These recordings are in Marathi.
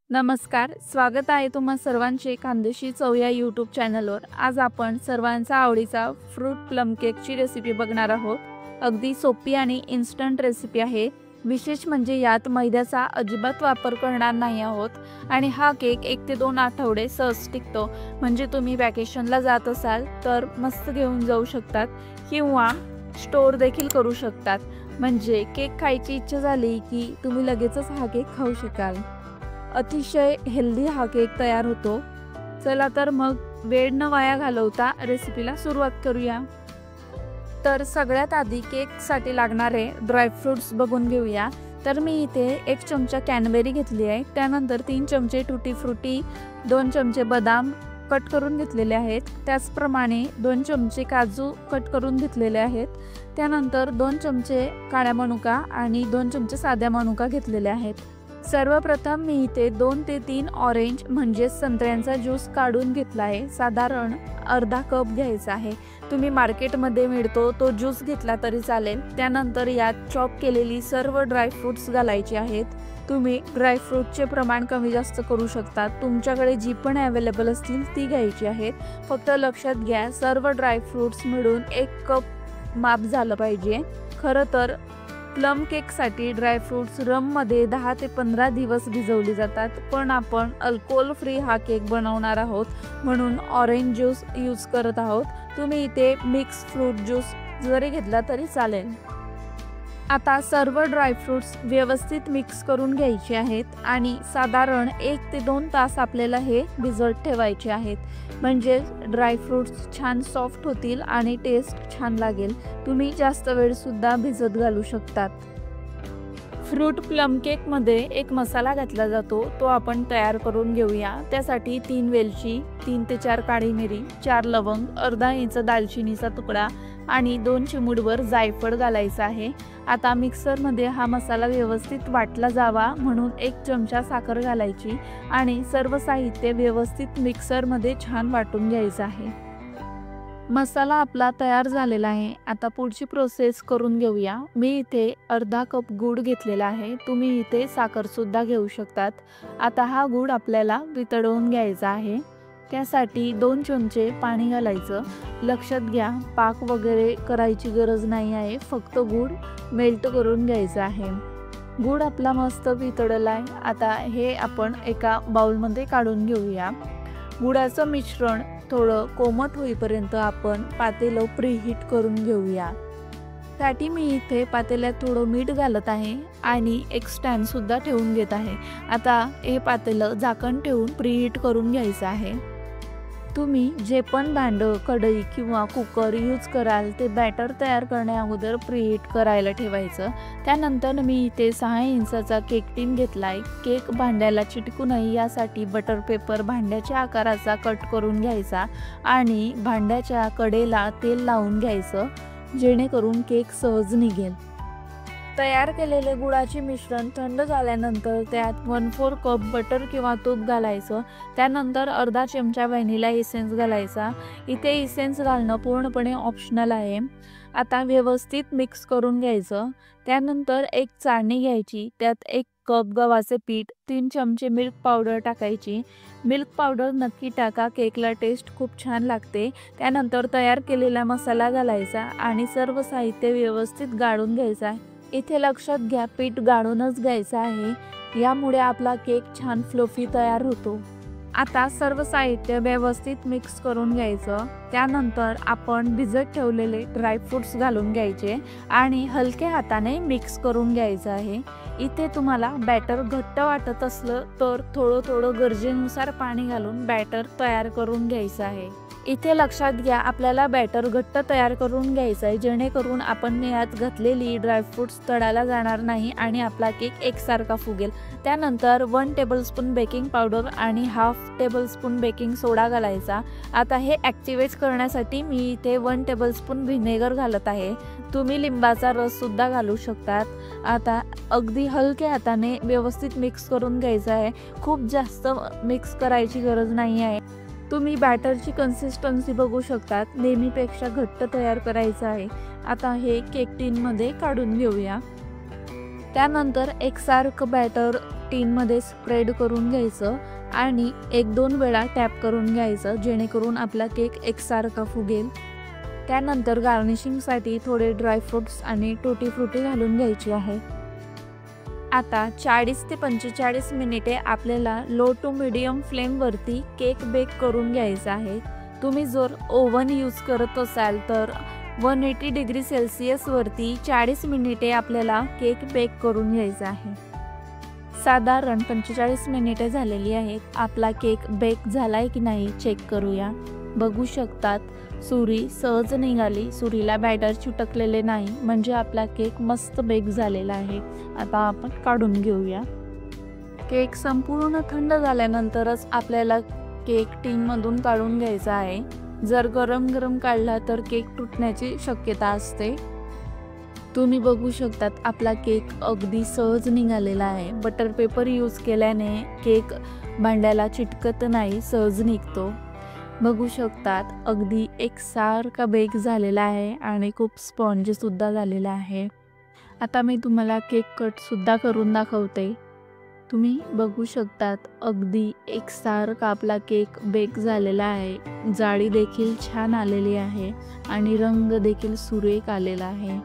नमस्कार, स्वागत आहे तुम्हा सर्वांचे खानदेशी चव या यूट्यूब चॅनलवर। आज आपण सर्वांचा आवडीचा फ्रूट प्लम केकची रेसिपी बघणार आहोत। अगदी सोपी आणि इन्स्टंट रेसिपी आहे। विशेष म्हणजे यात मैद्याचा अजिबात वापर करणार नाही आहोत आणि हा केक 1 ते 2 आठवडे सहज टिकतो। म्हणजे तुम्ही वॅकेशनला जात असाल तर मस्त घेऊन जाऊ शकतात किंवा स्टोर देखील करू शकतात। म्हणजे केक खायची इच्छा झाली की तुम्ही लगेचच हा केक खाऊ शकाल। अतिशय हेल्दी हा केक तयार होतो। चला तर मग वेळ न वाया घालवता रेसिपीला सुरुवात करूया। तर सगळ्यात आधी केकसाठी लागणारे ड्रायफ्रुट्स बघून घेऊया। तर मी इथे 1 चमचा कॅनबेरी घेतली आहे, त्यानंतर 3 चमचे टुटी फ्रुटी, 2 चमचे बदाम कट करून घेतलेले आहेत, त्याचप्रमाणे 2 चमचे काजू कट करून घेतलेले आहेत, त्यानंतर 2 चमचे काळ्या मनुका आणि 2 चमचे साध्या मनुका घेतलेले आहेत। सर्वप्रथम मी इथे 2 ते 3 ऑरेंज म्हणजे संत्र्यांचा ज्यूस काढून घेतला आहे। साधारण अर्धा कप घ्यायचा आहे। तुम्ही मार्केटमध्ये मिळतो तो ज्यूस घेतला तरी चालेल। त्यानंतर यात चॉप केलेली सर्व ड्रायफ्रुट्स घालायचे आहेत। तुम्ही ड्रायफ्रूटचे प्रमाण कमी जास्त करू शकता, तुमच्याकडे जी पण अवेलेबल असतील ती घ्यायची आहेत। फक्त लक्षात घ्या सर्व ड्रायफ्रुट्स मिळून 1 कप माप झालं पाहिजे। खरं तर प्लम केकसाठी ड्रायफ्रुट्स रममध्ये 10 ते 15 दिवस भिजवली जातात, पण आपण अल्कोहोल फ्री हा केक बनवणार आहोत म्हणून ऑरेंज ज्यूस यूज करत आहोत। तुम्ही इथे मिक्स फ्रूट ज्यूस जरी घेतला तरी चालेल। आता सर्व ड्रायफ्रुट्स व्यवस्थित मिक्स करून घ्यायचे आहेत आणि साधारण 1 ते 2 तास आपल्याला हे भिजत ठेवायचे आहेत। म्हणजे ड्रायफ्रुट्स छान सॉफ्ट होतील आणि टेस्ट छान लागेल। तुम्ही जास्त वेळ सुद्धा भिजत घालू शकतात। फ्रूट प्लम केकमध्ये एक मसाला घातला जातो, तो आपण तयार करून घेऊया। त्यासाठी 3 वेलची, 3 ते 4 काळी मिरी, 4 लवंग, अर्धा इंच दालचिनीचा तुकडा आणि 2 चिमूटभर जायफळ घालायचं आहे। आता मिक्सरमध्ये हा मसाला व्यवस्थित वाटला जावा म्हणून 1 चमचा साखर घालायची आणि सर्व साहित्य व्यवस्थित मिक्सरमध्ये छान वाटून घ्यायचं आहे। मसाला आपला तयार झालेला आहे। आता पुढची प्रोसेस करून घेऊया। मी इथे अर्धा कप गूळ घेतलेला आहे, तुम्ही इथे साखर सुद्धा घेऊ शकतात। आता हा गूळ आपल्याला वितळवून घ्यायचा आहे। त्यासाठी 2 चमचे पाणी घालायचं। लक्षात घ्या पाक वगैरे करायची गरज नाही आहे, फक्त गूळ मेल्ट करून घ्यायचा आहे। गूळ आपला मस्त वितळला आहे। आता हे आपण एका बाउलमध्ये काढून घेऊया। गुळाचं मिश्रण थोडं कोमट होईपर्यंत आपण पातेलं प्रीहीट करून घेऊया। त्यासाठी मी इथे पातेल्यात थोडं मीठ घालत आहे आणि एक स्टँड सुद्धा ठेवून घेत आहे। आता हे पातेलं झाकण ठेवून प्रीहीट करून घ्यायचं आहे। तुम्ही जे पण भांडं, कढई किंवा कुकर यूज कराल ते बॅटर तयार करण्या अगोदर प्रीहीट करायला ठेवायचं। त्यानंतर मी इथे 6 इंचाचा केक टीन घेतलाय। केक भांड्याला चिटकू नये यासाठी बटर पेपर भांड्याच्या आकाराचा कट करून घ्यायचा आणि भांड्याच्या कडेला तेल लावून घ्यायचं, जेणेकरून केक सहज निघेल। तयार केलेले गुळाचे मिश्रण थंड झाल्यानंतर त्यात 1/4 कप बटर किंवा तूप घालायचं। त्यानंतर अर्धा चमचा व्हॅनिला एसेन्स घालायचा। इथे एसेन्स घालणं पूर्णपणे ऑप्शनल आहे। आता व्यवस्थित मिक्स करून घ्यायचं। त्यानंतर एक चाळणी घ्यायची, त्यात 1 कप गव्हाचे पीठ, 3 चमचे मिल्क पावडर टाकायची। मिल्क पावडर नक्की टाका, केकला टेस्ट खूप छान लागते। त्यानंतर तयार केलेला मसाला घालायचा आणि सर्व साहित्य व्यवस्थित गाळून घ्यायचं आहे। इथे लक्षात घ्या पीठ गाळूनच घ्यायचं आहे, यामुळे आपला केक छान फ्लफी तयार होतो। आता सर्व साहित्य व्यवस्थित मिक्स करून घ्यायचं। त्यानंतर आपण भिजत ठेवलेले ड्रायफ्रुट्स घालून घ्यायचे आणि हलक्या हाताने मिक्स करून घ्यायचं आहे। इथे तुम्हाला बॅटर घट्ट वाटत असलं तर थोडं गरजेनुसार पाणी घालून बॅटर तयार करून घ्यायचं आहे। इथे लक्षात घ्या आपल्याला बॅटर घट्ट तयार करून घ्यायचं आहे, जेणेकरून आपण यात घातलेली ड्रायफ्रुट्स तळाला जाणार नाही आणि आपला केक एकसारखा फुगेल। त्यानंतर 1 टेबलस्पून बेकिंग पावडर आणि 1/2 टेबलस्पून बेकिंग सोडा घालायचा। आता हे ॲक्टिवेट करण्यासाठी मी इथे 1 टेबलस्पून व्हिनेगर घालत आहे, तुम्ही लिंबाचा रस सुद्धा घालू शकतात। आता अगदी हलक्या हाताने व्यवस्थित मिक्स करून घ्यायचं आहे, खूप जास्त मिक्स करायची गरज नाही आहे। तुम्ही बॅटरची कन्सिस्टन्सी बघू शकतात, नेहमीपेक्षा घट्ट तयार करायचं आहे। आता हे केक टीनमध्ये काढून घेऊया। त्यानंतर एकसारखं बॅटर टीनमध्ये स्प्रेड करून घ्यायचं आणि 1-2 वेळा टॅप करून घ्यायचं, जेणेकरून आपला केक एकसारखा फुगेल. त्यानंतर गार्निशिंगसाठी थोडे ड्रायफ्रुट्स आणि टुटी फ्रुटी घालून घ्यायची आहे. आता 40 ते 45 मिनिटे आपल्याला लो टू मीडियम फ्लेमवरती केक बेक करून घ्यायचा आहे. तुम्ही जर ओव्हन यूज करत असाल तर 180 डिग्री सेल्सिअसवरती 40 मिनिटे आपल्याला केक बेक करून घ्यायचा आहे. साधारण 45 मिनिटे झालेली आहेत. आपला केक बेक झाला आहे की नाही चेक करूया. बघू शकतात सुरी सहज निघाली, सुरीला बॅटर चिटकलेले नाही, म्हणजे आपला केक मस्त बेक झालेला आहे. आता आपण काढून घेऊया. केक संपूर्ण थंड झाल्यानंतरच आपल्याला केक टीनमधून काढून घ्यायचा आहे. जर गरम गरम काढला तर केक तुटण्याची शक्यता असते. तुम्ही बघू शकतात आपला केक अगदी सहज निघालेला आहे. बटर पेपर यूज केल्याने केक भांड्याला चिटकत नाही, सहज निघतो. बघू शकतात अगदी एकसारखा बेक झालेला आहे आणि खूप स्पॉन्जसुद्धा झालेला आहे. आता मी तुम्हाला केक कटसुद्धा करून दाखवते. तुम्ही बघू शकतात अगदी एकसारखा आपला केक बेक झालेला आहे. जाळी देखील छान आलेली आहे आणि रंग देखील सुरेख आलेला आहे.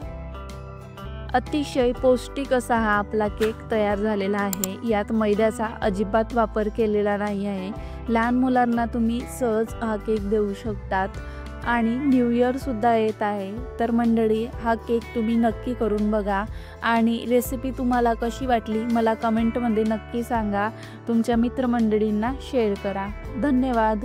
अतिशय पौष्टिक असा हा आपला केक तयार झालेला आहे. यात मैद्याचा अजिबात वापर केलेला नाही आहे. लहान मुलांना तुम्ही सहज हा केक देऊ शकतात आणि न्यू इयरसुद्धा येत आहे, तर मंडळी हा केक तुम्ही नक्की करून बघा आणि रेसिपी तुम्हाला कशी वाटली मला कमेंटमध्ये नक्की सांगा. तुमच्या मित्रमंडळींना शेअर करा. धन्यवाद.